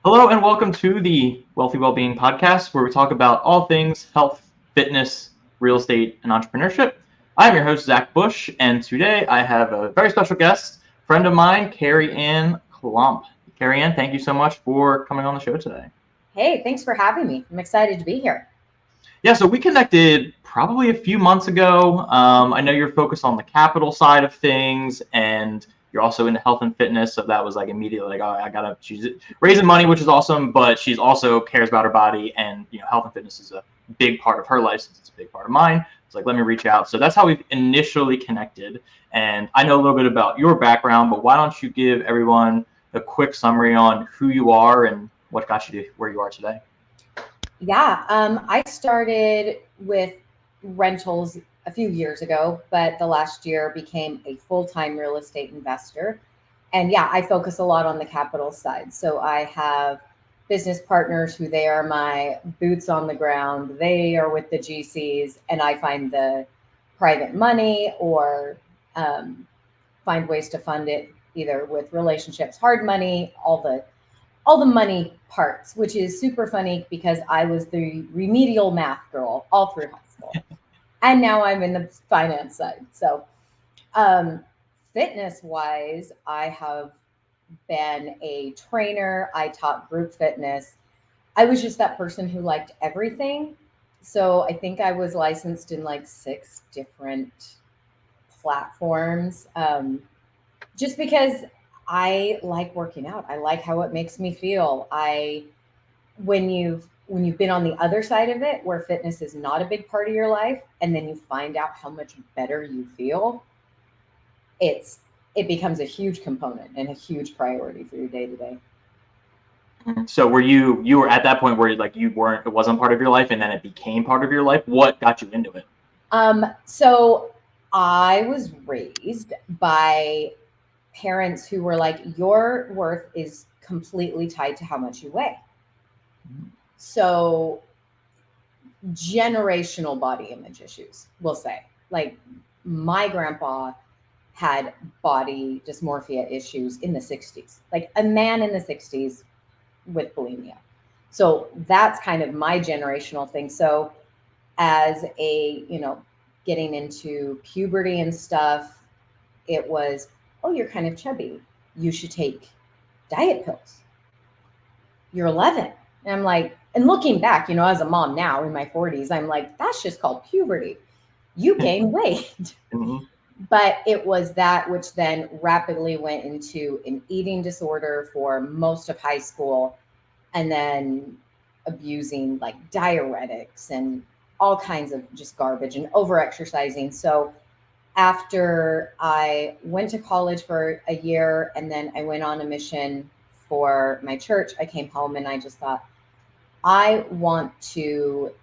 Hello and welcome to the Wealthy Wellbeing podcast, where we talk about all things health, fitness, real estate, and entrepreneurship. I'm your host, Zach Bush, and today I have a very special guest, friend of mine, Karianne Klomp. Karianne, thank you so much for coming on the show today. Hey, thanks for having me. I'm excited to be here. Yeah, so we connected probably a few months ago. I know you're focused on the capital side of things, and you're also into health and fitness. So that was like immediately like, oh, she's raising money, which is awesome, but she's also cares about her body, and health and fitness is a big part of her life since it's a big part of mine. It's like, let me reach out. So that's how we've initially connected. And I know a little bit about your background, but why don't you give everyone a quick summary on who you are and what got you to where you are today? Yeah, I started with rentals a few years ago, but the last year became a full-time real estate investor. And yeah, I focus a lot on the capital side. So I have business partners who they are my boots on the ground. They are with the GCs, and I find the private money or find ways to fund it either with relationships, hard money, all the money parts, which is super funny because I was the remedial math girl all through high school. And now I'm in the finance side. So, um, fitness wise, I have been a trainer. I taught group fitness. I was just that person who liked everything. So I think I was licensed in like six different platforms. Just because I like working out. I like how it makes me feel. I when you've been on the other side of it where fitness is not a big part of your life and then you find out how much better you feel, it becomes a huge component and a huge priority for your day to day. So were you were at that point where like you weren't it wasn't part of your life and then it became part of your life? What got you into it? So I was raised by parents who were like, your worth is completely tied to how much you weigh. So generational body image issues, we'll say. Like my grandpa had body dysmorphia issues in the 60s, like a man in the 60s with bulimia. So that's kind of my generational thing. So as getting into puberty and stuff, it was, oh, you're kind of chubby. You should take diet pills. You're 11. And I'm like, and looking back, as a mom now in my 40s, I'm like, that's just called puberty. You gain weight. Mm-hmm. But it was that which then rapidly went into an eating disorder for most of high school, and then abusing like diuretics and all kinds of just garbage and over exercising. So after I went to college for a year and then I went on a mission for my church, I came home and I just thought, I want to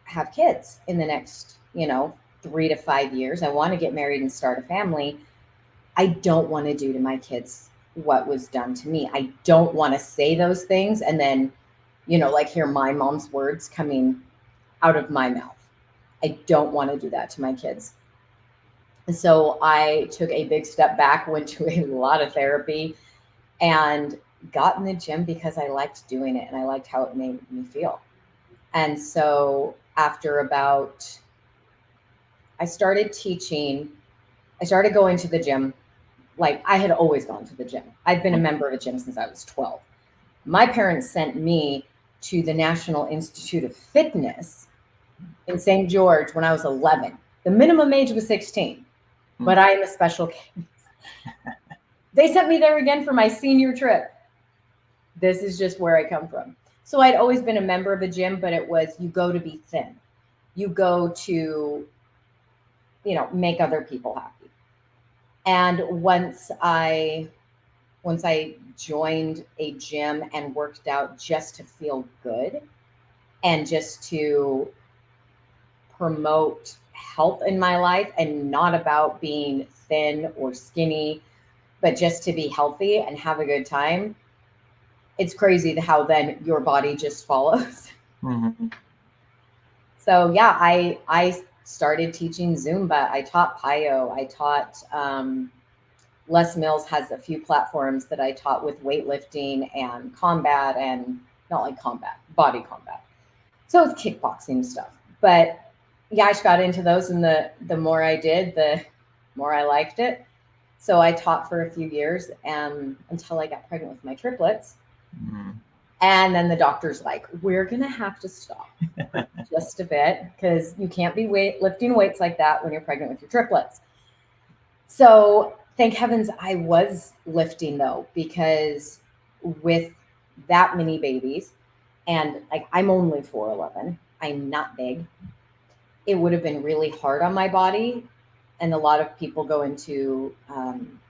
have kids in the next, 3 to 5 years. I want to get married and start a family. I don't want to do to my kids what was done to me. I don't want to say those things and then, like hear my mom's words coming out of my mouth. I don't want to do that to my kids. And so I took a big step back, went to a lot of therapy, and got in the gym because I liked doing it and I liked how it made me feel. And so after about, I started teaching, I started going to the gym. Like I had always gone to the gym. I've been a member of a gym since I was 12. My parents sent me to the National Institute of Fitness in St. George when I was 11. The minimum age was 16, but I am a special case. They sent me there again for my senior trip. This is just where I come from. So I'd always been a member of a gym, but it was, you go to be thin. You go to, make other people happy. And once I joined a gym and worked out just to feel good and just to promote health in my life and not about being thin or skinny, but just to be healthy and have a good time, it's crazy how then your body just follows. Mm-hmm. So yeah, I started teaching Zumba. I taught Pyo. I taught Les Mills has a few platforms that I taught with weightlifting and combat, and not like combat, body combat. So it's kickboxing stuff. But yeah, I just got into those, and the more I did, the more I liked it. So I taught for a few years, until I got pregnant with my triplets. Mm-hmm. And then the doctor's like, we're going to have to stop for just a bit, because you can't be lifting weights like that when you're pregnant with your triplets. So thank heavens I was lifting, though, because with that many babies, and like I'm only 4'11", I'm not big, it would have been really hard on my body. And a lot of people go into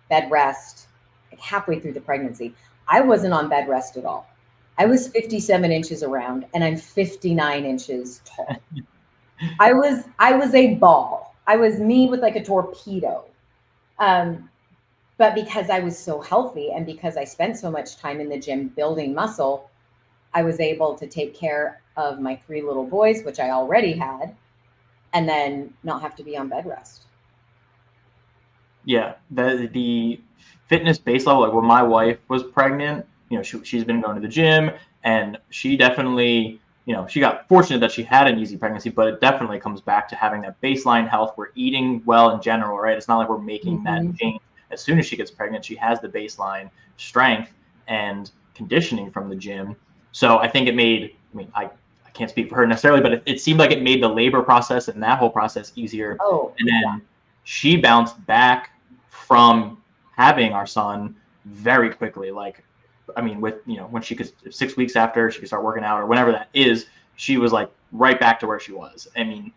bed rest like halfway through the pregnancy. I wasn't on bed rest at all. I was 57 inches around, and I'm 59 inches tall. I was a ball. I was me with like a torpedo. But because I was so healthy, and because I spent so much time in the gym building muscle, I was able to take care of my 3 little boys, which I already had, and then not have to be on bed rest. Yeah, the fitness base level, like when my wife was pregnant, she's been going to the gym, and she definitely, she got fortunate that she had an easy pregnancy, but it definitely comes back to having that baseline health. We're eating well in general, right? It's not like we're making that change as soon as she gets pregnant. She has the baseline strength and conditioning from the gym. So I think it made, I can't speak for her necessarily, but it seemed like it made the labor process and that whole process easier. Oh, and then she bounced back from having our son very quickly. Like, with, when she could, 6 weeks after she could start working out or whenever that is, she was like right back to where she was. And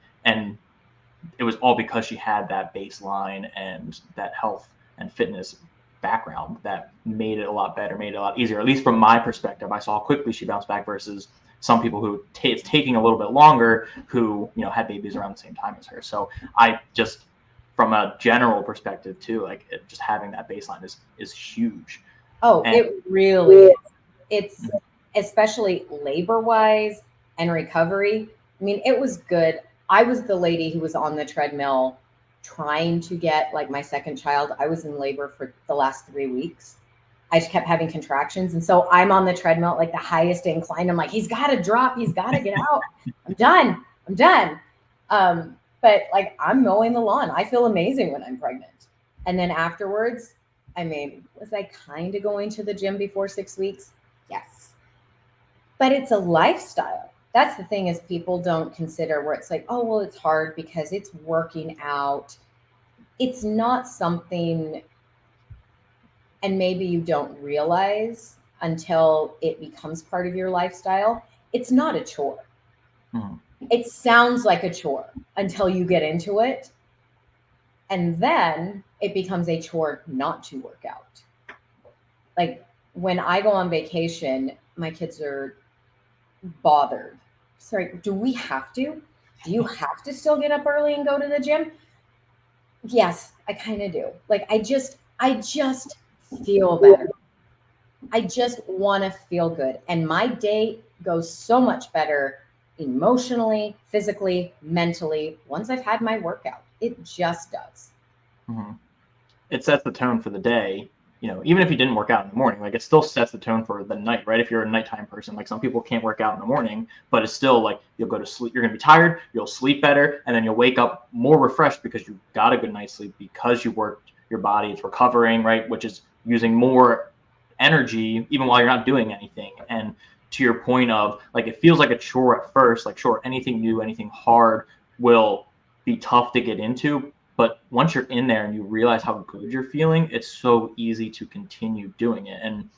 it was all because she had that baseline and that health and fitness background that made it a lot better, made it a lot easier. At least from my perspective, I saw how quickly she bounced back versus some people who it's taking a little bit longer, who, had babies around the same time as her. So I just, from a general perspective too, like just having that baseline is huge. Oh, and it really is. It's especially labor wise and recovery. It was good. I was the lady who was on the treadmill trying to get like my second child. I was in labor for the last 3 weeks. I just kept having contractions. And so I'm on the treadmill at like the highest incline. I'm like, he's got to drop. He's got to get out. I'm done. But like I'm mowing the lawn. I feel amazing when I'm pregnant. And then afterwards, was I kind of going to the gym before 6 weeks? Yes. But it's a lifestyle. That's the thing, is people don't consider, where it's like, oh, well, it's hard because it's working out. It's not something, and maybe you don't realize until it becomes part of your lifestyle. It's not a chore. Mm-hmm. It sounds like a chore until you get into it. And then it becomes a chore not to work out. Like when I go on vacation, my kids are bothered. Sorry, do we have to? Do you have to still get up early and go to the gym? Yes, I kind of do. Like I just feel better. I just want to feel good. And my day goes so much better emotionally, physically, mentally, once I've had my workout. It just does. Mm-hmm. It sets the tone for the day. Even if you didn't work out in the morning, like it still sets the tone for the night, right? If you're a nighttime person, like some people can't work out in the morning, but it's still like you'll go to sleep, you're going to be tired, you'll sleep better, and then you'll wake up more refreshed because you got a good night's sleep, because you worked your body, it's recovering, right? Which is using more energy even while you're not doing anything. And to your point of like, it feels like a chore at first, like sure, anything new, anything hard will be tough to get into. But once you're in there and you realize how good you're feeling, it's so easy to continue doing it. And,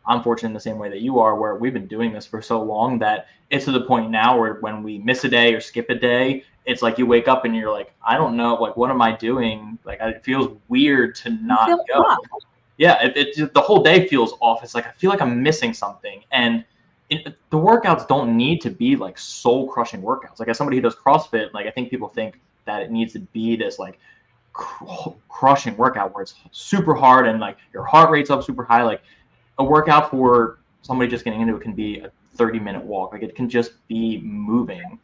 I'm fortunate in the same way that you are, where we've been doing this for so long that it's to the point now where when we miss a day or skip a day, it's like you wake up and you're like, I don't know, like, what am I doing? Like, it feels weird to not go. Off. Yeah, it the whole day feels off. It's like, I feel like I'm missing something. And the workouts don't need to be like soul crushing workouts. Like as somebody who does CrossFit, like I think people think that it needs to be this like crushing workout where it's super hard and like your heart rate's up super high. Like a workout for somebody just getting into it can be a 30-minute walk. Like it can just be moving,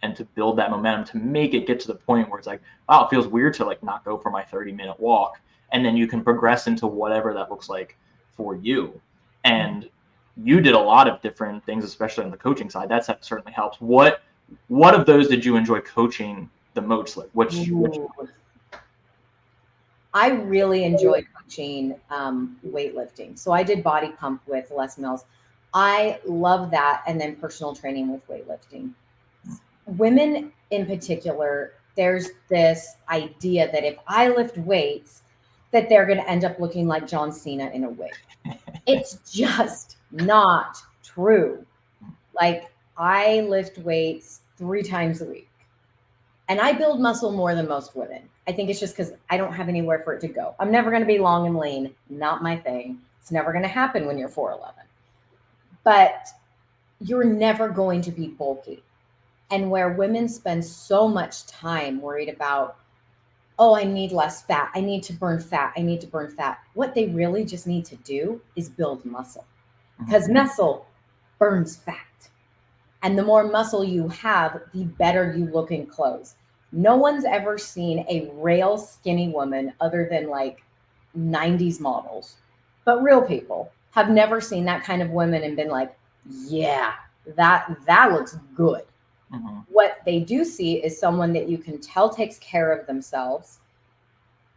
and to build that momentum, to make it get to the point where it's like, wow, it feels weird to like not go for my 30-minute walk. and then you can progress into whatever that looks like for you. And you did a lot of different things, especially on the coaching side. That certainly helps. What of those did you enjoy coaching the most? Like which I really enjoy coaching weightlifting. So I did body pump with Les Mills. I love that. And then personal training with weightlifting. Women in particular, there's this idea that if I lift weights, that they're going to end up looking like John Cena in a wig. It's just not true. Like, I lift weights 3 times a week. And I build muscle more than most women. I think it's just because I don't have anywhere for it to go. I'm never going to be long and lean. Not my thing. It's never going to happen when you're 4'11". But you're never going to be bulky. And where women spend so much time worried about, oh, I need less fat. I need to burn fat. I need to burn fat. What they really just need to do is build muscle, because muscle burns fat. And the more muscle you have, the better you look in clothes. No one's ever seen a rail skinny woman other than like 90s models, but real people have never seen that kind of women and been like, yeah, that looks good. What they do see is someone that you can tell takes care of themselves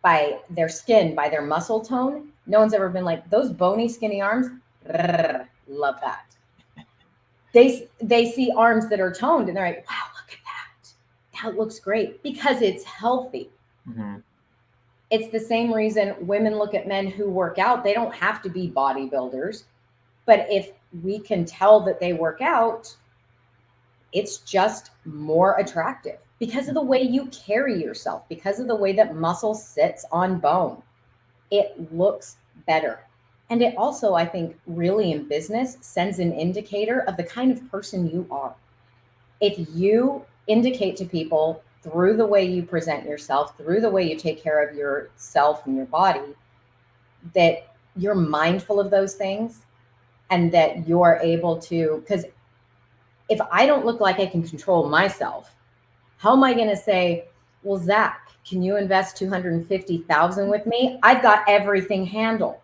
by their skin, by their muscle tone. No one's ever been like, those bony, skinny arms, love that. They see arms that are toned and they're like, wow, look at that. That looks great, because it's healthy. It's the same reason women look at men who work out. They don't have to be bodybuilders, but if we can tell that they work out, it's just more attractive because of the way you carry yourself, because of the way that muscle sits on bone. It looks better. And it also, I think, really in business sends an indicator of the kind of person you are. If you indicate to people through the way you present yourself, through the way you take care of yourself and your body, that you're mindful of those things and that you're able to, because if I don't look like I can control myself, how am I going to say, well, Zach, can you invest $250,000 with me? I've got everything handled.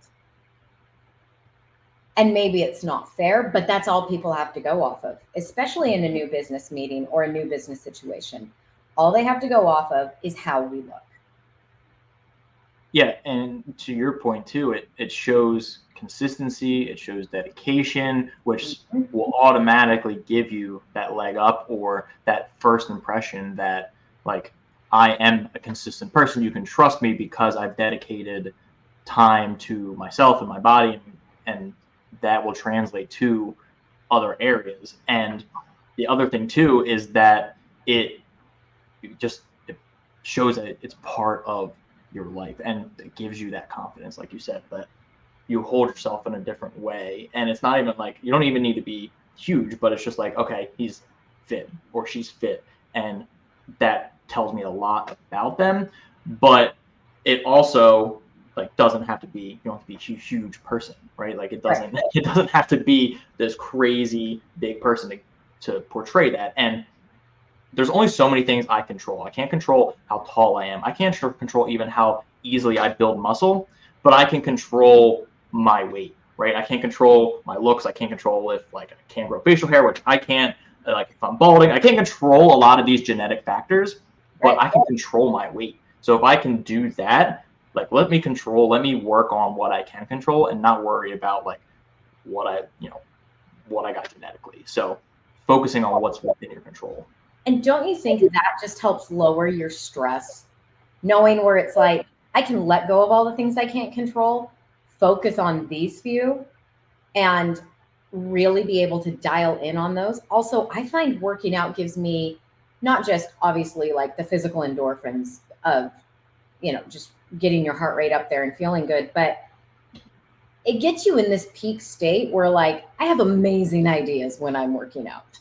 And maybe it's not fair, but that's all people have to go off of, especially in a new business meeting or a new business situation. All they have to go off of is how we look. Yeah, and to your point too, it shows consistency, it shows dedication, which will automatically give you that leg up or that first impression that, like, I am a consistent person. You can trust me because I've dedicated time to myself and my body, and that will translate to other areas. And the other thing too is that it shows that it's part of your life, and it gives you that confidence, like you said, that you hold yourself in a different way. And it's not even like, you don't even need to be huge, but it's just like, okay, he's fit or she's fit, and that tells me a lot about them. But it also, like, doesn't have to be, you don't have to be a huge person, right? Like, it doesn't have to be this crazy big person to portray that. And there's only so many things I control. I can't control how tall I am. I can't control even how easily I build muscle, but I can control my weight, right? I can't control my looks. I can't control if, like, I can't grow facial hair, which I can't. Like, if I'm balding, I can't control a lot of these genetic factors, but I can control my weight. So if I can do that, like, let me work on what I can control and not worry about, like, what I got genetically. So focusing on what's within your control. And don't you think that just helps lower your stress, knowing where it's like, I can let go of all the things I can't control, focus on these few, and really be able to dial in on those. Also, I find working out gives me not just obviously like the physical endorphins of, just getting your heart rate up there and feeling good, but it gets you in this peak state where, like, I have amazing ideas when I'm working out.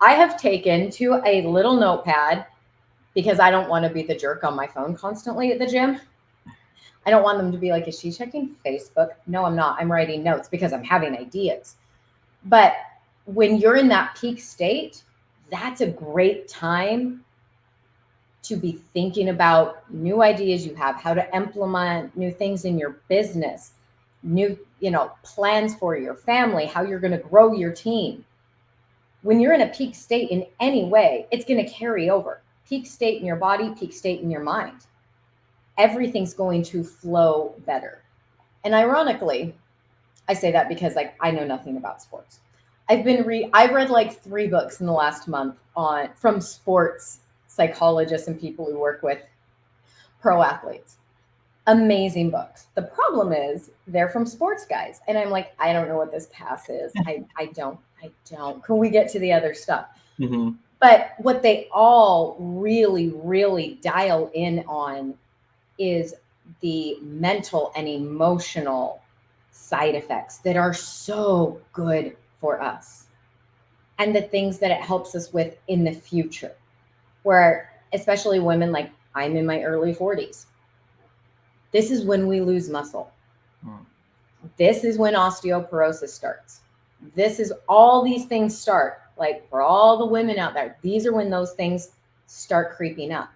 I have taken to a little notepad because I don't want to be the jerk on my phone constantly at the gym. I don't want them to be like, is she checking Facebook? No, I'm not. I'm writing notes because I'm having ideas. But when you're in that peak state, that's a great time to be thinking about new ideas you have, how to implement new things in your business, new, plans for your family, how you're going to grow your team. When you're in a peak state in any way, it's going to carry over. Peak state in your body, peak state in your mind. Everything's going to flow better. And ironically, I say that because I know nothing about sports. I've read like 3 books in the last month from sports psychologists and people who work with pro athletes. Amazing books. The problem is they're from sports guys. And I'm like, I don't know what this pass is. I don't. Can we get to the other stuff? Mm-hmm. But what they all really, really dial in on is the mental and emotional side effects that are so good for us, and the things that it helps us with in the future, where especially women, like I'm in my early 40s. This is when we lose muscle. This is when osteoporosis starts. This is all these things start. Like for all the women out there, these are when those things start creeping up.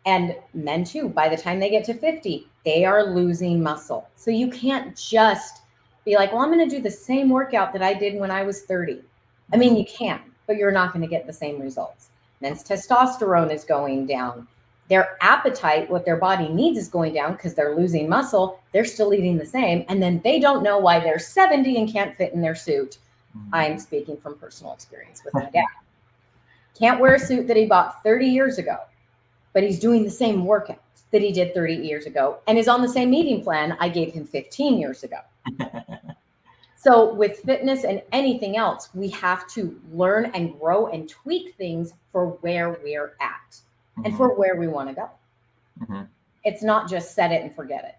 And men too, by the time they get to 50, they are losing muscle. So you can't just be like, well, I'm going to do the same workout that I did when I was 30. I mean, you can, but you're not going to get the same results. Men's testosterone is going down. Their appetite, what their body needs, is going down because they're losing muscle. They're still eating the same. And then they don't know why they're 70 and can't fit in their suit. I'm speaking from personal experience with my dad. Can't wear a suit that he bought 30 years ago, but he's doing the same workout that he did 30 years ago and is on the same eating plan I gave him 15 years ago. So with fitness and anything else, we have to learn and grow and tweak things for where we're at and for where we want to go. It's not just set it and forget it.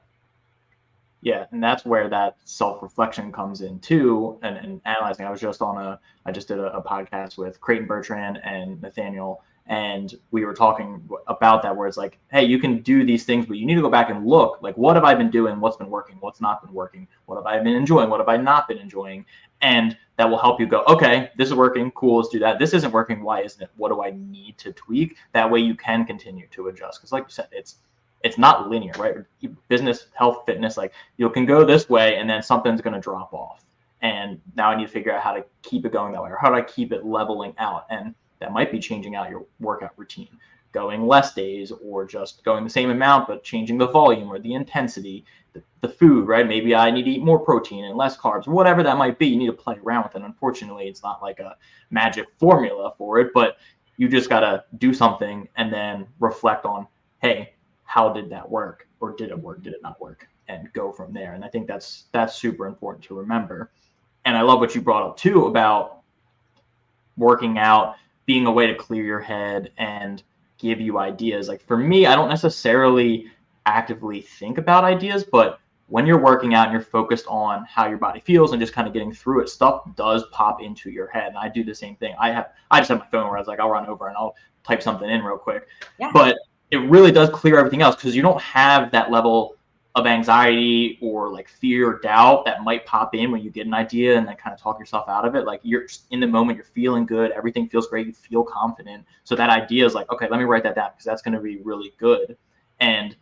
Yeah, and that's where that self-reflection comes in too, and analyzing. I just did a podcast with Creighton Bertrand and Nathaniel, and we were talking about that, where it's like, hey, you can do these things, but you need to go back and look, like, what have I been doing? What's been working? What's not been working? What have I been enjoying? What have I not been enjoying? And that will help you go, okay, this is working. Cool, let's do that. This isn't working. Why isn't it? What do I need to tweak? That way you can continue to adjust. Because like you said, it's not linear, right? Business, health, fitness, like you can go this way and then something's going to drop off. And now I need to figure out how to keep it going that way, or how do I keep it leveling out? And that might be changing out your workout routine, going less days, or just going the same amount, but changing the volume or the intensity, the food, right? Maybe I need to eat more protein and less carbs, whatever that might be. You need to play around with it. Unfortunately, it's not like a magic formula for it, but you just got to do something and then reflect on, hey, how did that work? Or did it work? Did it not work? And go from there. And I think that's super important to remember. And I love what you brought up too about working out being a way to clear your head and give you ideas. Like for me, I don't necessarily actively think about ideas, but when you're working out and you're focused on how your body feels and just kind of getting through it, stuff does pop into your head. And I do the same thing. I just have my phone where I was like, I'll run over and I'll type something in real quick. Yeah. But it really does clear everything else, because you don't have that level of anxiety or like fear or doubt that might pop in when you get an idea and then kind of talk yourself out of it. Like you're in the moment, you're feeling good, everything feels great, you feel confident. So that idea is like, okay, let me write that down, because that's going to be really good. And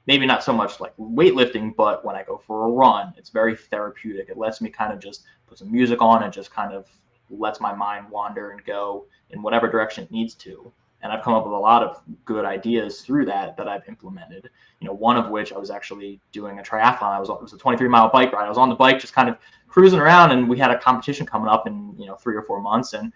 maybe not so much like weightlifting, but when I go for a run, it's very therapeutic. It lets me kind of just put some music on and just kind of lets my mind wander and go in whatever direction it needs to. And I've come up with a lot of good ideas through that I've implemented. One of which I was actually doing a triathlon. It was a 23-mile bike ride. I was on the bike, just kind of cruising around, and we had a competition coming up in 3 or 4 months. And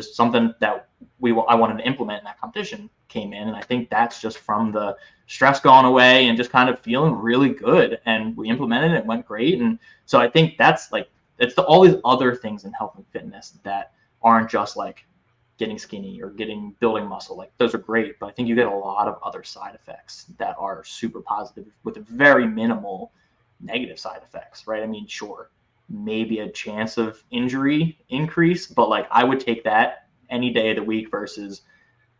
something that I wanted to implement in that competition came in. And I think that's just from the stress gone away and just kind of feeling really good. And we implemented it. It went great. And so I think that's like, all these other things in health and fitness that aren't just like getting skinny or building muscle. Like those are great, but I think you get a lot of other side effects that are super positive with very minimal negative side effects, right? I mean, sure, maybe a chance of injury increase, but like I would take that any day of the week versus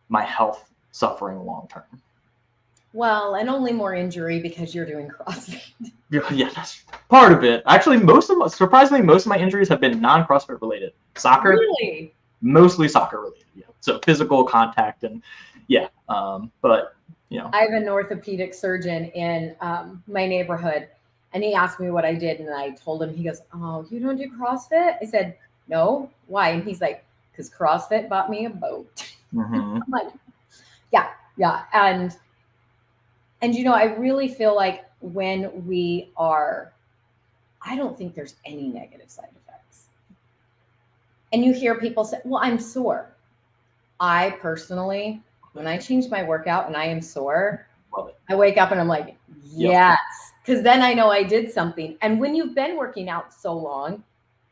my health suffering long term. Well, and only more injury because you're doing CrossFit. Yeah, that's part of it. Actually, surprisingly, most of my injuries have been non-CrossFit related. Soccer. Really? Mostly soccer related, yeah. So physical contact and Yeah. But you know. I have an orthopedic surgeon in my neighborhood, and he asked me what I did, and I told him. He goes, "Oh, you don't do CrossFit?" I said, "No, why?" And he's like, "Because CrossFit bought me a boat." Mm-hmm. I'm like, "Yeah, yeah," and you know, I really feel like when we are, I don't think there's any negative side effects. And you hear people say, "Well, I'm sore." I personally, when I change my workout and I am sore, Love it. I wake up and I'm like, Yep. yes, because then I know I did something. And when you've been working out so long,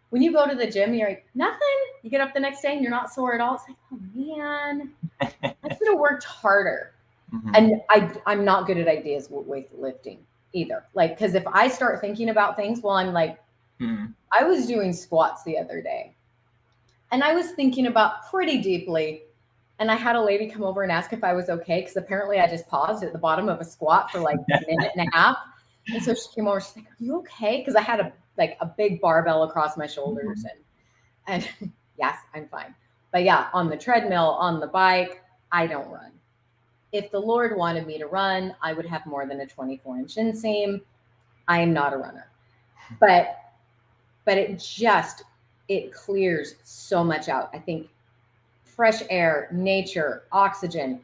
when you go to the gym, you're like, nothing. You get up the next day and you're not sore at all. It's like, oh man, I should have worked harder. Mm-hmm. And I'm not good at ideas with weightlifting either. Like, because if I start thinking about things, well, I'm like, Mm-hmm. I was doing squats the other day and I was thinking about pretty deeply. And I had a lady come over and ask if I was okay, because apparently I just paused at the bottom of a squat for like a minute and a half. And so she came over, she's like, "Are you okay?" Because I had a big barbell across my shoulders. And yes, I'm fine. But yeah, on the treadmill, on the bike, I don't run. If the Lord wanted me to run, I would have more than a 24-inch inseam. I am not a runner. But it clears so much out. I think fresh air, nature, oxygen,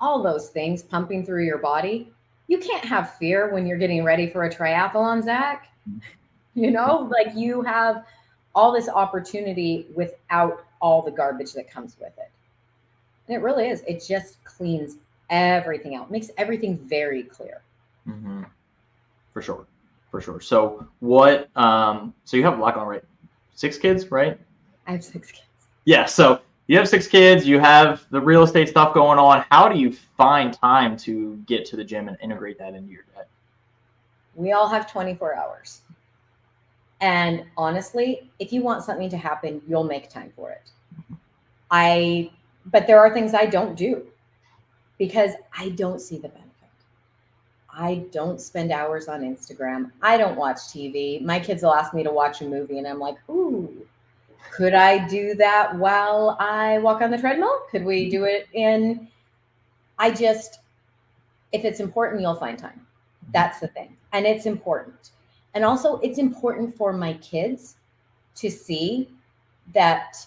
all those things pumping through your body. You can't have fear when you're getting ready for a triathlon, Zach. You know, like you have all this opportunity without all the garbage that comes with it. And it really is. It just cleans everything out, makes everything very clear. Mm-hmm. For sure. So what? So you have a lot on, right? 6 kids, right? I have 6 kids. Yeah. So you have 6 kids. You have the real estate stuff going on. How do you find time to get to the gym and integrate that into your day? We all have 24 hours. And honestly, if you want something to happen, you'll make time for it. But there are things I don't do because I don't see the benefit. I don't spend hours on Instagram. I don't watch TV. My kids will ask me to watch a movie and I'm like, ooh, could I do that while I walk on the treadmill? Could we do it if it's important, you'll find time. That's the thing. And it's important. And also it's important for my kids to see that,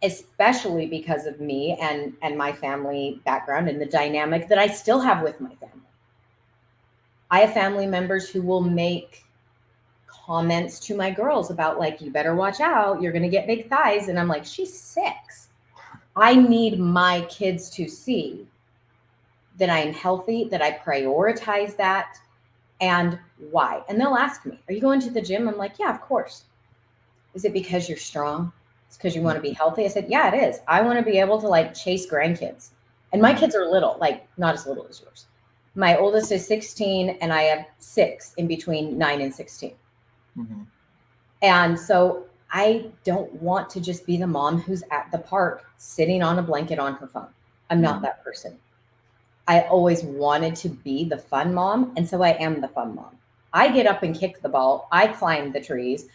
especially because of me and my family background and the dynamic that I still have with my family. I have family members who will make comments to my girls about like, you better watch out, you're going to get big thighs. And I'm like, she's 6. I need my kids to see that I'm healthy, that I prioritize that, and why. And they'll ask me, are you going to the gym? I'm like, yeah, of course. Is it because you're strong? It's because you want to be healthy? I said, yeah, it is. I want to be able to like chase grandkids. And my kids are little, like not as little as yours. My oldest is 16 and I have 6 in between 9 and 16. Mm-hmm. And so I don't want to just be the mom who's at the park sitting on a blanket on her phone. I'm not that person. I always wanted to be the fun mom. And so I am the fun mom. I get up and kick the ball. I climb the trees.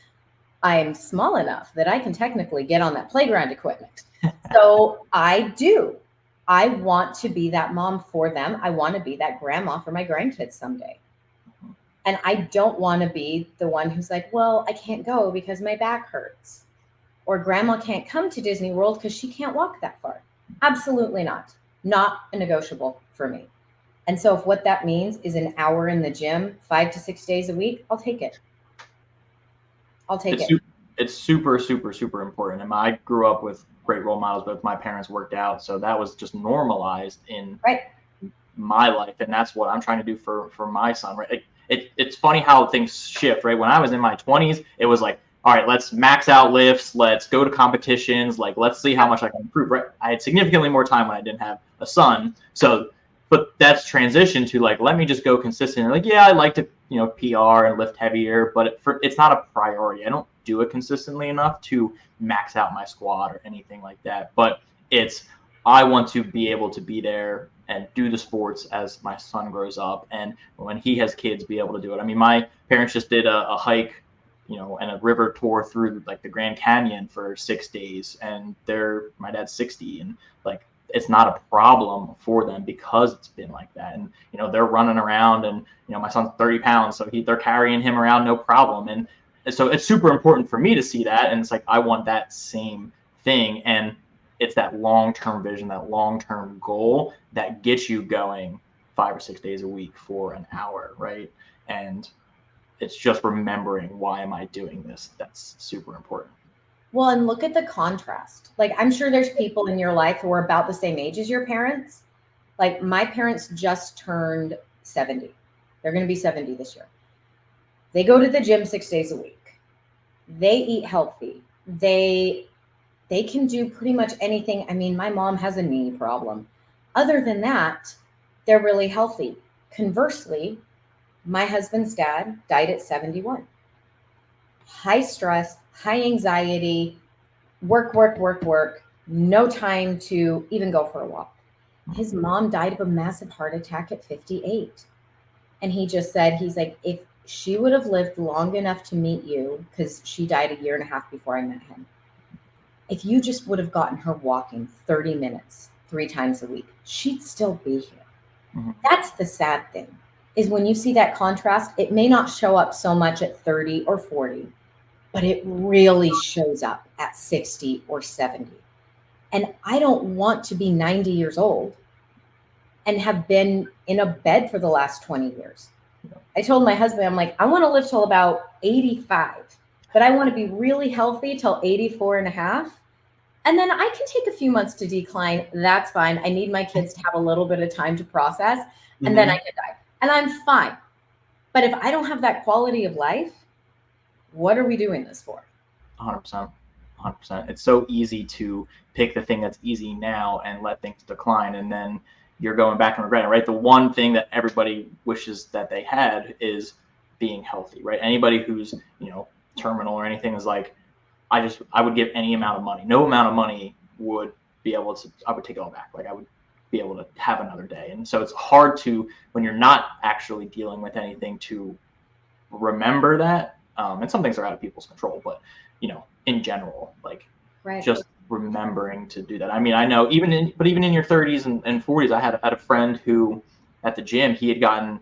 I am small enough that I can technically get on that playground equipment. So I do. I want to be that mom for them. I want to be that grandma for my grandkids someday. And I don't want to be the one who's like, well, I can't go because my back hurts. Or grandma can't come to Disney World because she can't walk that far. Absolutely not. Not a negotiable for me. And so if what that means is an hour in the gym, 5 to 6 days a week, I'll take it. It's super, super, super important. And I grew up with great role models, but my parents worked out. So that was just normalized in my life. And that's what I'm trying to do for my son, right? It's funny how things shift, right? When I was in my 20s, it was like, all right, let's max out lifts. Let's go to competitions. Like, let's see how much I can improve, right? I had significantly more time when I didn't have a son. So, but that's transitioned to like, let me just go consistent. Like, yeah, I like to, PR and lift heavier, but it's not a priority. I don't do it consistently enough to max out my squat or anything like that. But I want to be able to be there and do the sports as my son grows up. And when he has kids, be able to do it. I mean, my parents just did a hike, and a river tour through like the Grand Canyon for 6 days. And my dad's 60. And like, it's not a problem for them because it's been like that. And, you know, they're running around and, you know, my son's 30 pounds, so they're carrying him around, no problem. And so it's super important for me to see that. And it's like, I want that same thing. And it's that long-term vision, that long-term goal that gets you going 5 or 6 days a week for an hour. Right. And it's just remembering, why am I doing this? That's super important. Well, and look at the contrast. Like, I'm sure there's people in your life who are about the same age as your parents. Like, my parents just turned 70. They're going to be 70 this year. They go to the gym 6 days a week. They eat healthy. They can do pretty much anything. I mean, my mom has a knee problem. Other than that, they're really healthy. Conversely, my husband's dad died at 71. High stress, high anxiety, work, no time to even go for a walk. His mom died of a massive heart attack at 58. And he just said, he's like, if she would have lived long enough to meet you, because she died a year and a half before I met him, if you just would have gotten her walking 30 minutes 3 times a week, she'd still be here. Mm-hmm. That's the sad thing, is when you see that contrast, it may not show up so much at 30 or 40, but it really shows up at 60 or 70. And I don't want to be 90 years old and have been in a bed for the last 20 years. I told my husband, I'm like, I want to live till about 85, but I want to be really healthy till 84 and a half. And then I can take a few months to decline. That's fine. I need my kids to have a little bit of time to process, and then I can die. And I'm fine. But if I don't have that quality of life, what are we doing this for? 100%. 100%. It's so easy to pick the thing that's easy now and let things decline. And then you're going back and regretting, right? The one thing that everybody wishes that they had is being healthy, right? Anybody who's, you know, terminal or anything is like, I would give any amount of money. No amount of money would be able to, I would take it all back. Like, I would be able to have another day. And so it's hard to, when you're not actually dealing with anything, to remember that. And some things are out of people's control, but, you know, in general, like, just remembering to do that. I mean, I know even in your 30s and 40s, I had a friend who at the gym, he had gotten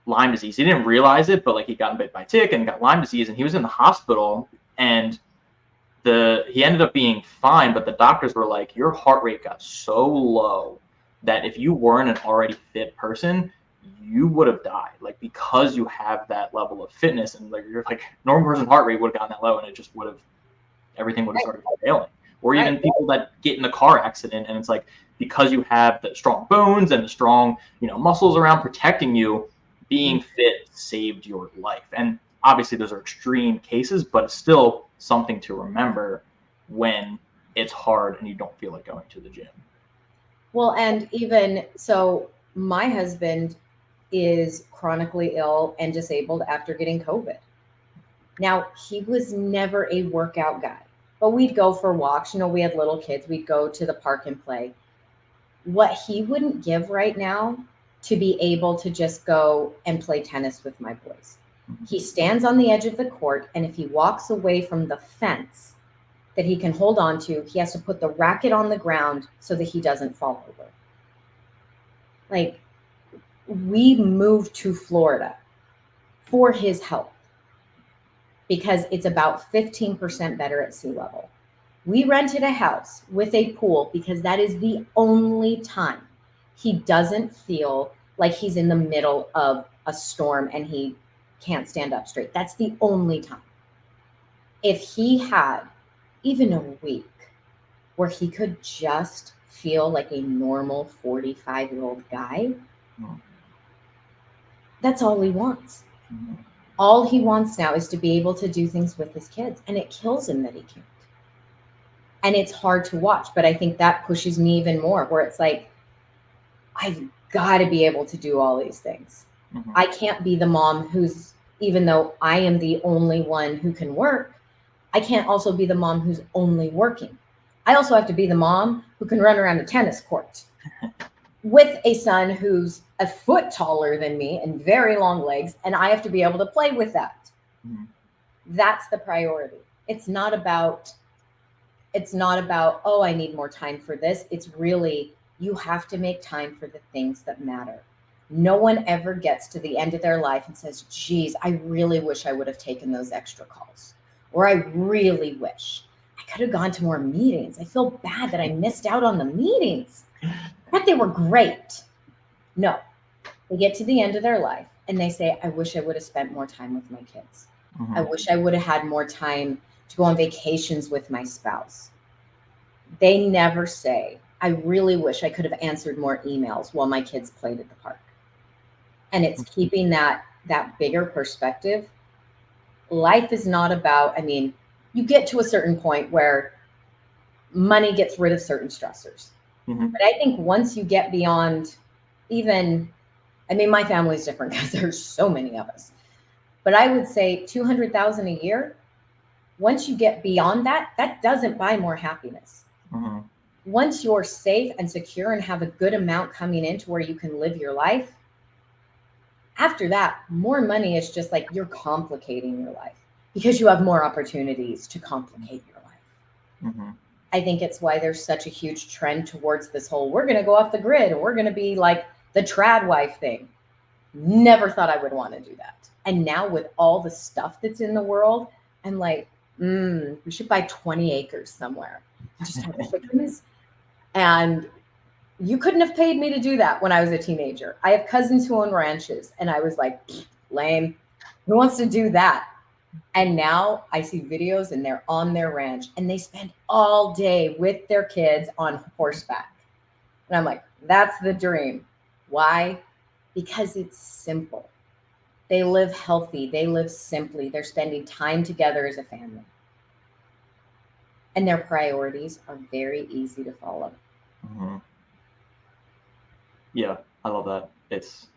Lyme disease. He didn't realize it, but like, he'd gotten bit by a tick and got Lyme disease, and he was in the hospital, and he ended up being fine, but the doctors were like, your heart rate got so low that if you weren't an already fit person, you would have died, like, because you have that level of fitness, and like, you're like, normal person's heart rate would have gotten that low, and it just would have, everything would have started failing. Or even people that get in a car accident, and it's like, because you have the strong bones and the strong, you know, muscles around protecting you, being fit saved your life. And obviously those are extreme cases, but it's still something to remember when it's hard and you don't feel like going to the gym. Well, and even so, my husband is chronically ill and disabled after getting COVID. Now, he was never a workout guy, but we'd go for walks. You know, we had little kids. We'd go to the park and play. What he wouldn't give right now to be able to just go and play tennis with my boys. He stands on the edge of the court, and if he walks away from the fence that he can hold on to, he has to put the racket on the ground so that he doesn't fall over. Like, we moved to Florida for his health because it's about 15% better at sea level. We rented a house with a pool because that is the only time he doesn't feel like he's in the middle of a storm and he can't stand up straight. That's the only time. If he had even a week where he could just feel like a normal 45-year-old guy, that's all he wants. All he wants now is to be able to do things with his kids, and it kills him that he can't. And it's hard to watch, but I think that pushes me even more, where it's like, I've got to be able to do all these things. I can't be the mom who's, even though I am the only one who can work, I can't also be the mom who's only working. I also have to be the mom who can run around a tennis court with a son who's a foot taller than me and very long legs, and I have to be able to play with that. That's the priority. It's not about it's not about, oh, I need more time for this. It's really, you have to make time for the things that matter. No one ever gets to the end of their life and says, geez, I really wish I would have taken those extra calls. Or I really wish I could have gone to more meetings. I feel bad that I missed out on the meetings. I thought they were great. No, they get to the end of their life and they say, I wish I would have spent more time with my kids. I wish I would have had more time to go on vacations with my spouse. They never say, I really wish I could have answered more emails while my kids played at the park. And it's keeping that bigger perspective. Life is not about, I mean, you get to a certain point where money gets rid of certain stressors. But I think once you get beyond even, I mean, my family's different because there's so many of us. But I would say 200,000 a year, once you get beyond that, that doesn't buy more happiness. Once you're safe and secure and have a good amount coming in to where you can live your life, after that, more money is just like you're complicating your life because you have more opportunities to complicate your life. I think it's why there's such a huge trend towards this whole, we're going to go off the grid and we're going to be like the trad wife thing. Never thought I would want to do that. And now with all the stuff that's in the world, I'm like, we should buy 20 acres somewhere. Just have chickens. And you couldn't have paid me to do that when I was a teenager. I have cousins who own ranches. And I was like, lame. Who wants to do that? And now I see videos and they're on their ranch and they spend all day with their kids on horseback. And I'm like, that's the dream. Why? Because it's simple. They live healthy. They live simply. They're spending time together as a family. And their priorities are very easy to follow. Yeah, I love that. It's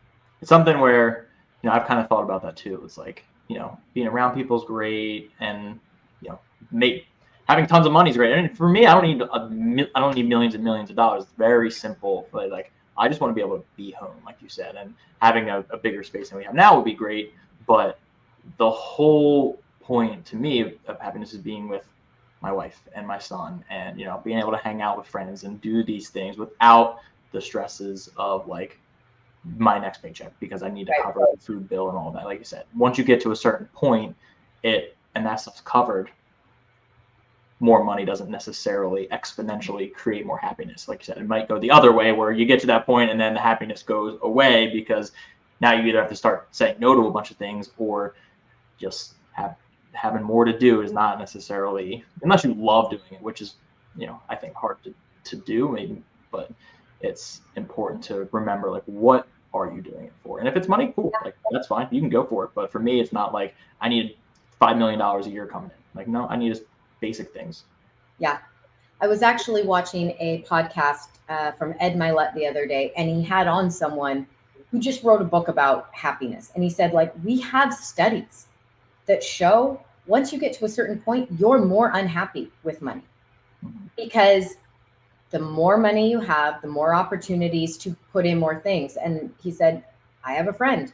something where, you know, I've kind of thought about that too. It's like, you know, being around people is great, and, you know, having tons of money is great. And for me, I don't need millions and millions of dollars. It's very simple. But like, I just want to be able to be home, like you said, and having a bigger space than we have now would be great. But the whole point to me of happiness is being with my wife and my son, and, you know, being able to hang out with friends and do these things without the stresses of like my next paycheck, because I need to cover the food bill and all that. Like you said, once you get to a certain point, and that stuff's covered, more money doesn't necessarily exponentially create more happiness. Like you said, it might go the other way where you get to that point and then the happiness goes away because now you either have to start saying no to a bunch of things, or just having more to do is not necessarily, unless you love doing it, which is, you know, I think hard to do maybe, but it's important to remember, like, what are you doing it for? And if it's money, cool, like that's fine, you can go for it. But for me, it's not like I need $5 million a year coming in. Like, no, I need just basic things. Yeah. I was actually watching a podcast from Ed Milet the other day, and he had on someone who just wrote a book about happiness. And he said, like, we have studies that show once you get to a certain point, you're more unhappy with money, because the more money you have, the more opportunities to put in more things. And he said, I have a friend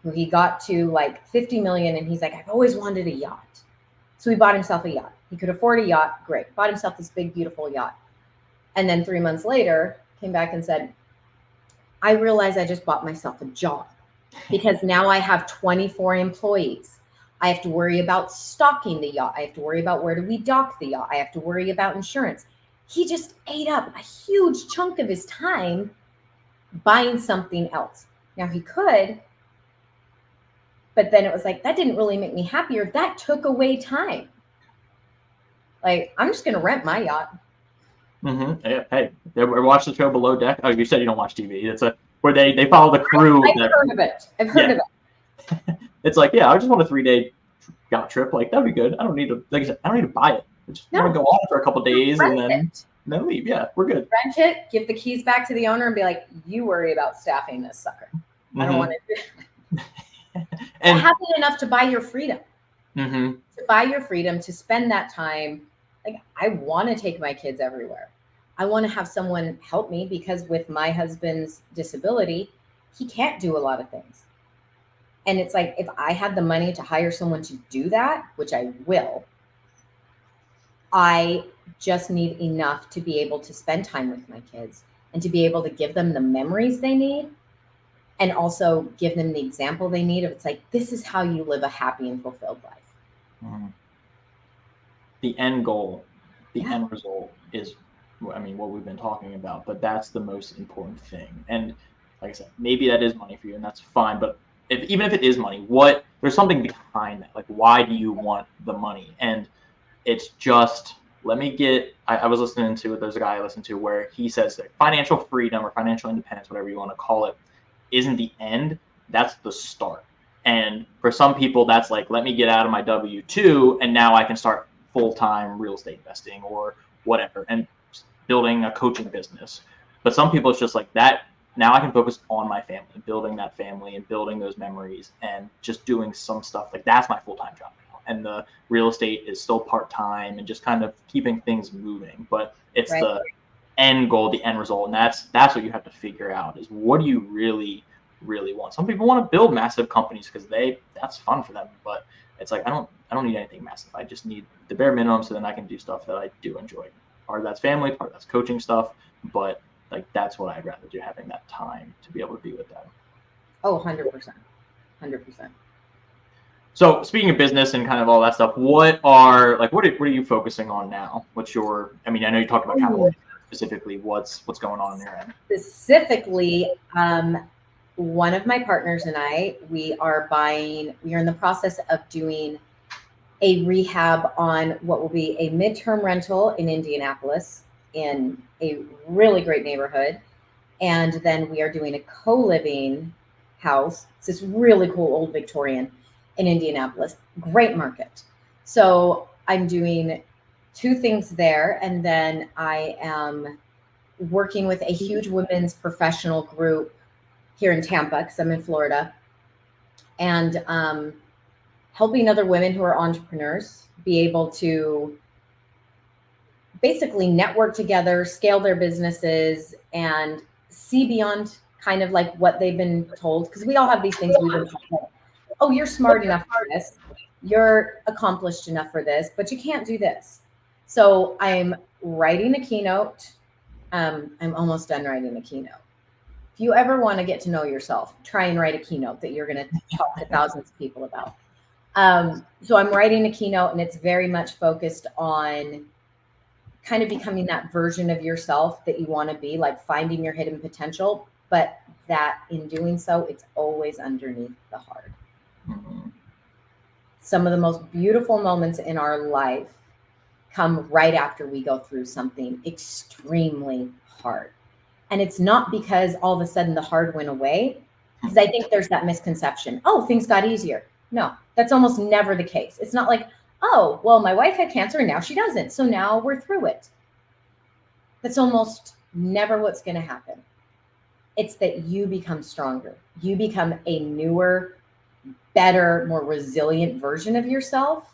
who he got to like 50 million. And he's like, I've always wanted a yacht. So he bought himself a yacht. He could afford a yacht. Great. Bought himself this big, beautiful yacht. And then 3 months later, came back and said, I realized I just bought myself a job, because now I have 24 employees. I have to worry about stocking the yacht. I have to worry about where do we dock the yacht. I have to worry about insurance. He just ate up a huge chunk of his time buying something else. Now he could, but then it was like, that didn't really make me happier. That took away time. Like, I'm just going to rent my yacht. Yeah. Hey, watch the show Below Deck. Oh, you said you don't watch TV. It's where they follow the crew. I've heard of it. I've heard of it. It's like, yeah, I just want a 3-day yacht trip. Like, that'd be good. I don't need to, like I said, I don't need to buy it. I just want to go on for a couple of days and then leave. Yeah, we're good. Rent it, give the keys back to the owner, and be like, you worry about staffing this sucker. I don't want to do it. And having enough to buy your freedom. To buy your freedom, to spend that time. Like, I want to take my kids everywhere. I want to have someone help me, because with my husband's disability, he can't do a lot of things. And it's like, if I had the money to hire someone to do that, which I will, I just need enough to be able to spend time with my kids and to be able to give them the memories they need and also give them the example they need of it's like, this is how you live a happy and fulfilled life. Mm-hmm. The end goal, the Yeah. end result is, I mean, what we've been talking about, but that's the most important thing. And like I said, maybe that is money for you and that's fine. But even if it is money, there's something behind that. Like, why do you want the money? And it's just, I was listening to it. There's a guy I listened to where he says that financial freedom or financial independence, whatever you want to call it, isn't the end. That's the start. And for some people, that's like, let me get out of my W-2 and now I can start full-time real estate investing or whatever and building a coaching business. But some people, it's just like that. Now I can focus on my family, building that family and building those memories and just doing some stuff. Like, that's my full-time job now. And the real estate is still part-time and just kind of keeping things moving. But it's Right. the end goal, the end result. And that's what you have to figure out is, what do you really want? Some people want to build massive companies because that's fun for them. But it's like, I don't need anything massive. I just need the bare minimum so then I can do stuff that I do enjoy. Part of that's family, part of that's coaching stuff. But like, that's what I'd rather do, having that time to be able to be with them. Oh, 100%. 100%. So speaking of business and kind of all that stuff, what are you focusing on now? I mean, I know you talked about capital specifically. What's going on your end? Specifically, one of my partners and I, we are in the process of doing a rehab on what will be a midterm rental in Indianapolis in a really great neighborhood. And then we are doing a co-living house. It's this really cool old Victorian in Indianapolis, great market. So I'm doing 2 things there. And then I am working with a huge women's professional group here in Tampa, because I'm in Florida, and helping other women who are entrepreneurs be able to basically network together, scale their businesses, and see beyond kind of like what they've been told. Because we all have these things we've been told. Oh, you're smart enough for this. You're accomplished enough for this, but you can't do this. So I'm writing a keynote. I'm almost done writing a keynote. If you ever want to get to know yourself, try and write a keynote that you're going to talk to thousands of people about. So I'm writing a keynote, and it's very much focused on kind of becoming that version of yourself that you want to be, like finding your hidden potential, but that in doing so, it's always underneath the hard. Mm-hmm. Some of the most beautiful moments in our life come right after we go through something extremely hard. And it's not because all of a sudden the hard went away, because I think there's that misconception. Oh, things got easier. No, that's almost never the case. It's not like, oh, well, my wife had cancer and now she doesn't. So now we're through it. That's almost never what's going to happen. It's that you become stronger. You become a newer, better, more resilient version of yourself.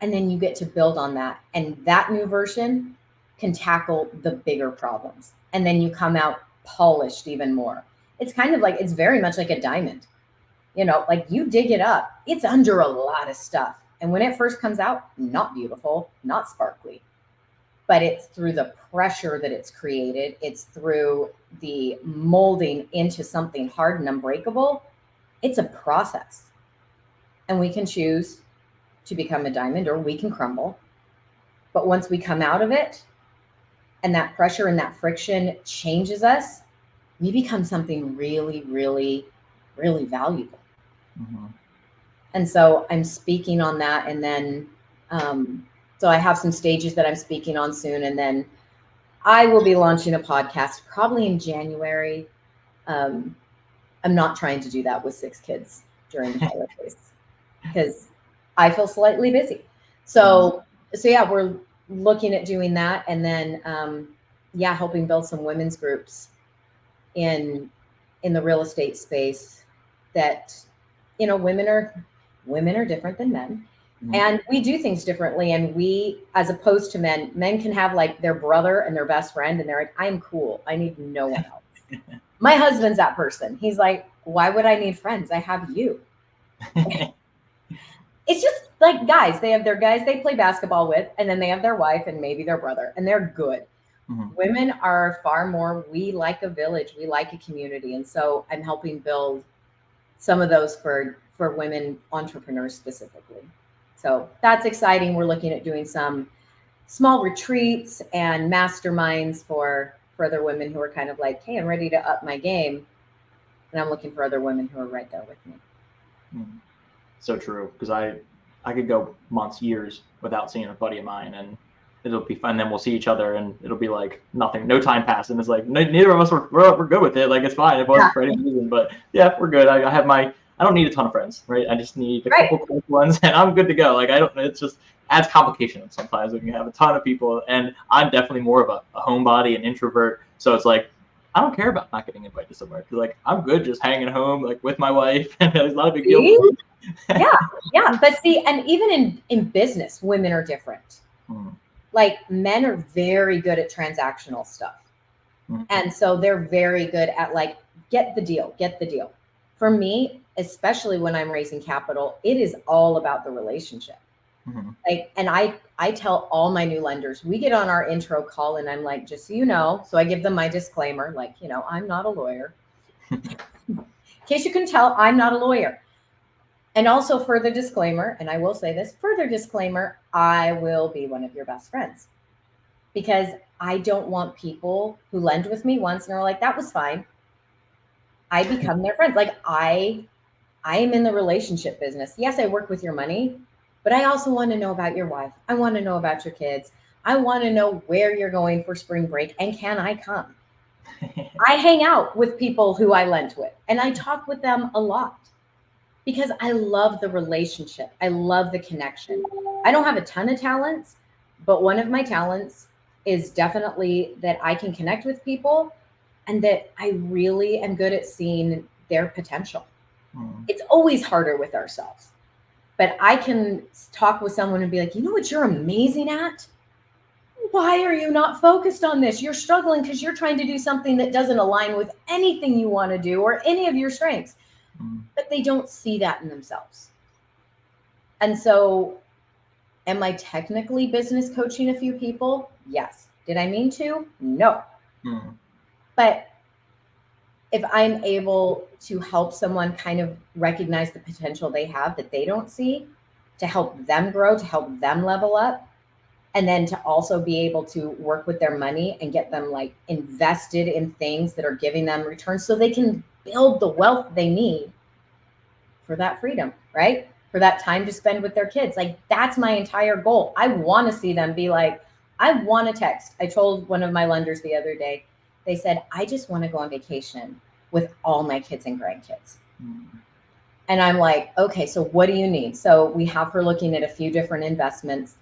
And then you get to build on that. And that new version can tackle the bigger problems. And then you come out polished even more. It's kind of like, it's very much like a diamond. You know, like you dig it up, it's under a lot of stuff. And when it first comes out, not beautiful, not sparkly, but it's through the pressure that it's created. It's through the molding into something hard and unbreakable. It's a process. And we can choose to become a diamond, or we can crumble. But once we come out of it, and that pressure and that friction changes us, we become something really, really, really valuable. Mm-hmm. And so I'm speaking on that. And then, so I have some stages that I'm speaking on soon. And then I will be launching a podcast probably in January. I'm not trying to do that with 6 kids during the holidays because I feel slightly busy. So yeah, we're looking at doing that. And then, helping build some women's groups in the real estate space that, you know, women are different than men. Mm-hmm. And we do things differently. And we, as opposed to men can have like their brother and their best friend. And they're like, I'm cool. I need no one else. My husband's that person. He's like, why would I need friends? I have you. It's it's just like guys, they have their guys they play basketball with, and then they have their wife and maybe their brother, and they're good. Women are far more, we like a village, we like a community. And so I'm helping build some of those for women entrepreneurs specifically. So that's exciting. We're looking at doing some small retreats and masterminds for other women who are kind of like, hey, I'm ready to up my game. And I'm looking for other women who are right there with me. So true. Because I could go months, years without seeing a buddy of mine, and it'll be fun. Then we'll see each other and it'll be like nothing, no time passed. And it's like, neither of us we're good with it. Like, it's fine. It wasn't for any reason, but yeah, we're good. I have I don't need a ton of friends, right? I just need a couple close ones and I'm good to go. Like, it's just adds complication sometimes when you have a ton of people. And I'm definitely more of a homebody, an introvert. So it's like, I don't care about not getting invited somewhere. Cause like, I'm good just hanging home, like with my wife. And it's not a big deal. Yeah. But see, and even in business, women are different. Like, men are very good at transactional stuff. And so they're very good at like, get the deal. For me, especially when I'm raising capital, it is all about the relationship. Like, and I tell all my new lenders, we get on our intro call and I'm like, just so you know, so I give them my disclaimer, like, you know, I'm not a lawyer. In case you can tell, I'm not a lawyer. And also further disclaimer, and I will say this, further disclaimer, I will be one of your best friends, because I don't want people who lend with me once and are like, that was fine. I become their friends. Like, I am in the relationship business. Yes, I work with your money, but I also want to know about your wife. I want to know about your kids. I want to know where you're going for spring break and can I come? I hang out with people who I lent with and I talk with them a lot because I love the relationship. I love the connection. I don't have a ton of talents, but one of my talents is definitely that I can connect with people and that I really am good at seeing their potential. It's always harder with ourselves. But I can talk with someone and be like, you know what you're amazing at? Why are you not focused on this? You're struggling because you're trying to do something that doesn't align with anything you want to do or any of your strengths. But they don't see that in themselves. And so, am I technically business coaching a few people? Yes. Did I mean to? No. But if I'm able to help someone kind of recognize the potential they have that they don't see, to help them grow, to help them level up, and then to also be able to work with their money and get them like invested in things that are giving them returns so they can build the wealth they need for that freedom, right? For that time to spend with their kids. Like, that's my entire goal. I want to see them be like, I want to text. I told one of my lenders the other day, they said, I just want to go on vacation with all my kids and grandkids. And I'm like, okay, so what do you need? So we have her looking at a few different investments.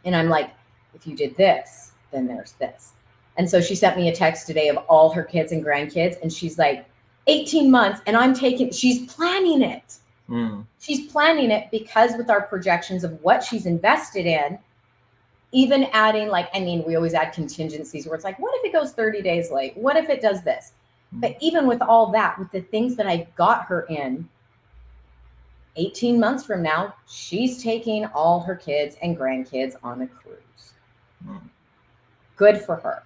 And I'm like, if you did this, then there's this. And so she sent me a text today of all her kids and grandkids. And she's like, 18 months. And she's planning it. She's planning it because with our projections of what she's invested in, even adding like, I mean, we always add contingencies where it's like, what if it goes 30 days late? What if it does this? But even with all that, with the things that I got her in, 18 months from now, she's taking all her kids and grandkids on a cruise. Good for her.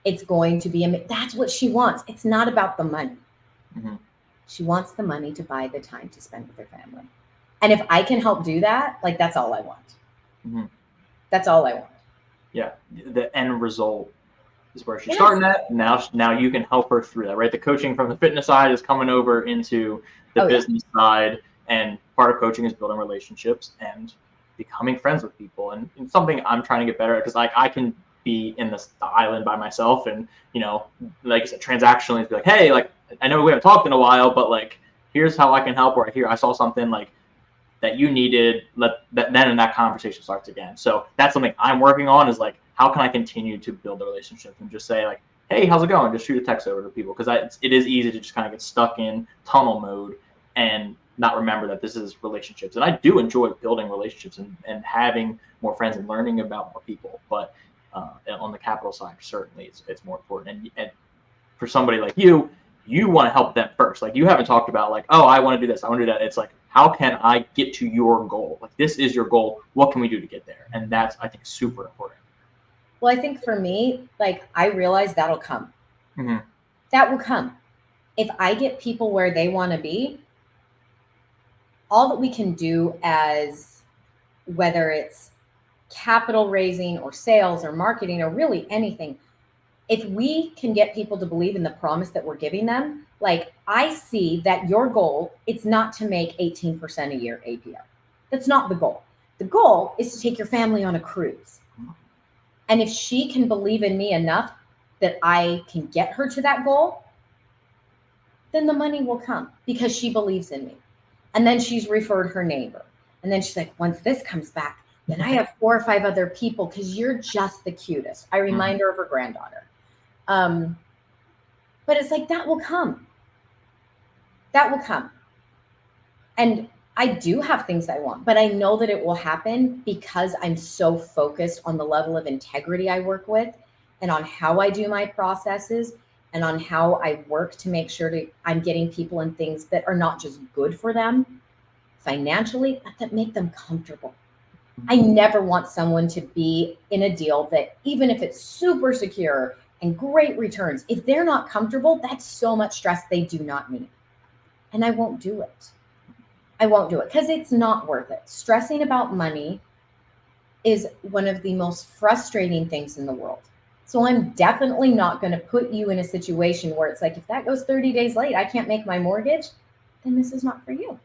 It's going to be, that's what she wants. It's not about the money. She wants the money to buy the time to spend with her family. And if I can help do that, like, that's all I want. That's all I want. Yeah. The end result is where she's starting at. Now you can help her through that, right? The coaching from the fitness side is coming over into the business side. And part of coaching is building relationships and becoming friends with people. And something I'm trying to get better at, because I can be in the island by myself and, you know, like I said, transactionally be like, hey, like, I know we haven't talked in a while, but like, here's how I can help, or here I saw something like that you needed, then that conversation starts again. So that's something I'm working on, is like, how can I continue to build the relationship and just say like, hey, how's it going? Just shoot a text over to people, because it is easy to just kind of get stuck in tunnel mode and not remember that this is relationships. And I do enjoy building relationships and having more friends and learning about more people. But on the capital side, certainly it's more important. And for somebody like you you want to help them first. Like, you haven't talked about like, oh, I want to do this, I want to do that. It's like, how can I get to your goal? Like, this is your goal. What can we do to get there? And that's, I think, super important. Well, I think for me, like, I realize that'll come. Mm-hmm. That will come. If I get people where they want to be, all that we can do, as whether it's capital raising or sales or marketing or really anything, if we can get people to believe in the promise that we're giving them, like, I see that your goal, it's not to make 18% a year APR. That's not the goal. The goal is to take your family on a cruise. And if she can believe in me enough that I can get her to that goal, then the money will come because she believes in me. And then she's referred her neighbor. And then she's like, once this comes back, then I have 4 or 5 other people because you're just the cutest. I remind her of her granddaughter. But it's like, that will come. That will come. And I do have things I want, but I know that it will happen because I'm so focused on the level of integrity I work with and on how I do my processes and on how I work to make sure I'm getting people in things that are not just good for them financially, but that make them comfortable. I never want someone to be in a deal that, even if it's super secure and great returns, if they're not comfortable, that's so much stress they do not need. And I won't do it. I won't do it because it's not worth it. Stressing about money is one of the most frustrating things in the world. So I'm definitely not going to put you in a situation where it's like, if that goes 30 days late, I can't make my mortgage, then this is not for you.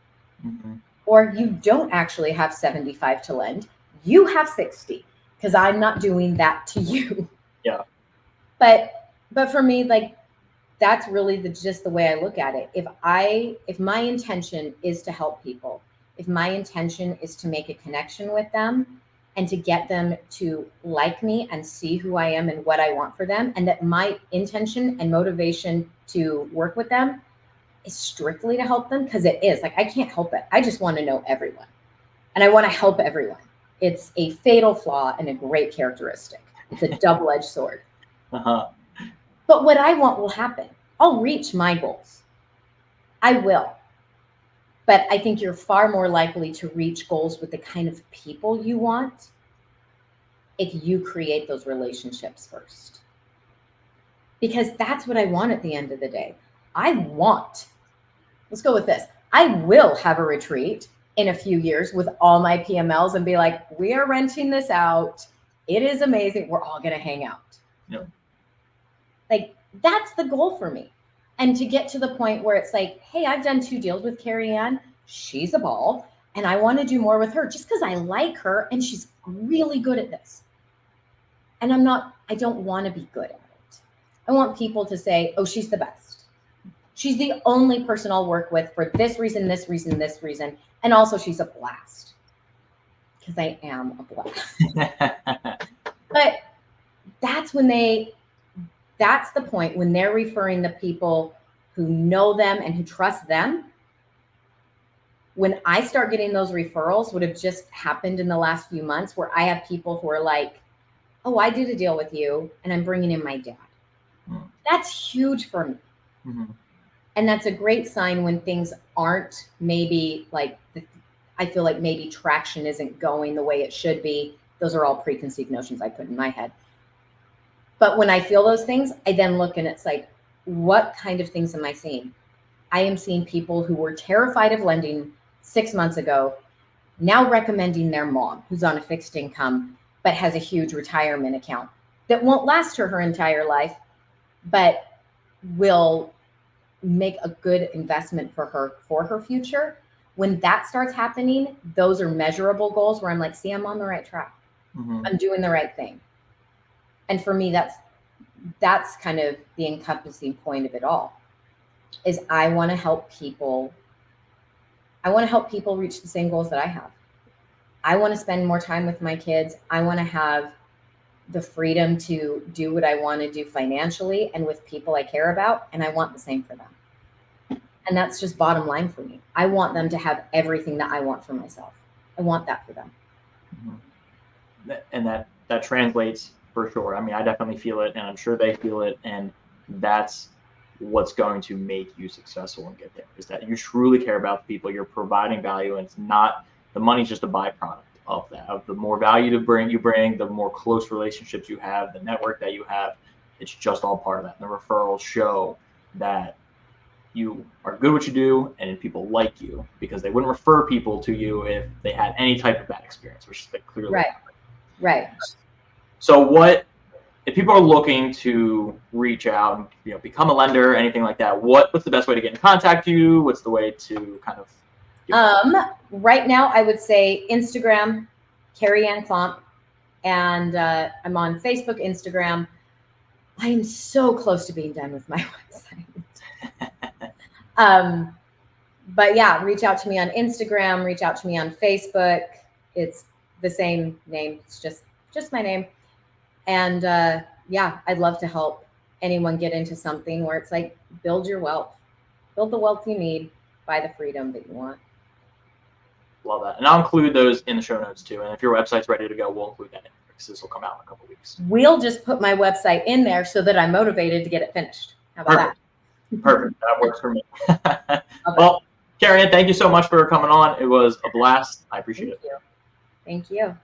Mm-hmm. Or you don't actually have 75 to lend. You have 60, because I'm not doing that to you. Yeah. But for me, like, that's really just the way I look at it. If my intention is to help people, if my intention is to make a connection with them and to get them to like me and see who I am and what I want for them, and that my intention and motivation to work with them is strictly to help them, because it is, like, I can't help it. I just want to know everyone and I want to help everyone. It's a fatal flaw and a great characteristic. It's a double-edged sword. Uh-huh. But what I want will happen. I'll reach my goals. I will. But I think you're far more likely to reach goals with the kind of people you want if you create those relationships first. Because that's what I want at the end of the day. Let's go with this. I will have a retreat in a few years with all my PMLs and be like, we are renting this out. It is amazing. We're all going to hang out. Yep. Like, that's the goal for me. And to get to the point where it's like, hey, I've done 2 deals with Karianne. She's a ball. And I want to do more with her just because I like her and she's really good at this. And I don't want to be good at it. I want people to say, oh, she's the best. She's the only person I'll work with for this reason, this reason, this reason. And also she's a blast. Because I am a blast. But that's the point when they're referring the people who know them and who trust them. When I start getting those referrals, would have just happened in the last few months, where I have people who are like, oh, I did a deal with you and I'm bringing in my dad. That's huge for me. Mm-hmm. And that's a great sign when things aren't maybe like, I feel like maybe traction isn't going the way it should be. Those are all preconceived notions I put in my head. But when I feel those things, I then look and it's like, what kind of things am I seeing? I am seeing people who were terrified of lending 6 months ago, now recommending their mom, who's on a fixed income, but has a huge retirement account that won't last her entire life, but will make a good investment for her future. When that starts happening, those are measurable goals where I'm like, see, I'm on the right track. Mm-hmm. I'm doing the right thing. And for me, that's kind of the encompassing point of it all, is I want to help people. I want to help people reach the same goals that I have. I want to spend more time with my kids. I want to have the freedom to do what I want to do financially and with people I care about. And I want the same for them. And that's just bottom line for me. I want them to have everything that I want for myself. I want that for them. Mm-hmm. And that translates for sure. I mean, I definitely feel it, and I'm sure they feel it. And that's what's going to make you successful and get there, is that you truly care about the people, you're providing value, and it's not, the money's just a byproduct of that. Of the more value you bring, the more close relationships you have, the network that you have, it's just all part of that. And the referrals show that you are good at what you do, and people like you, because they wouldn't refer people to you if they had any type of bad experience, which they clearly right. Right. So what, if people are looking to reach out and become a lender, anything like that, what's the best way to get in contact with you? What's the way to kind of right now I would say Instagram, Karianne Klomp, and I'm on Facebook, Instagram. I am so close to being done with my website. But yeah, reach out to me on Instagram, reach out to me on Facebook. It's the same name. It's just my name. And yeah, I'd love to help anyone get into something where it's like, build your wealth, build the wealth you need, buy the freedom that you want. Love that. And I'll include those in the show notes too. And if your website's ready to go, we'll include that in because this will come out in a couple of weeks. We'll just put my website in there so that I'm motivated to get it finished. How about that? Perfect. That works for me. Well, Karianne, thank you so much for coming on. It was a blast. I appreciate it. Thank you.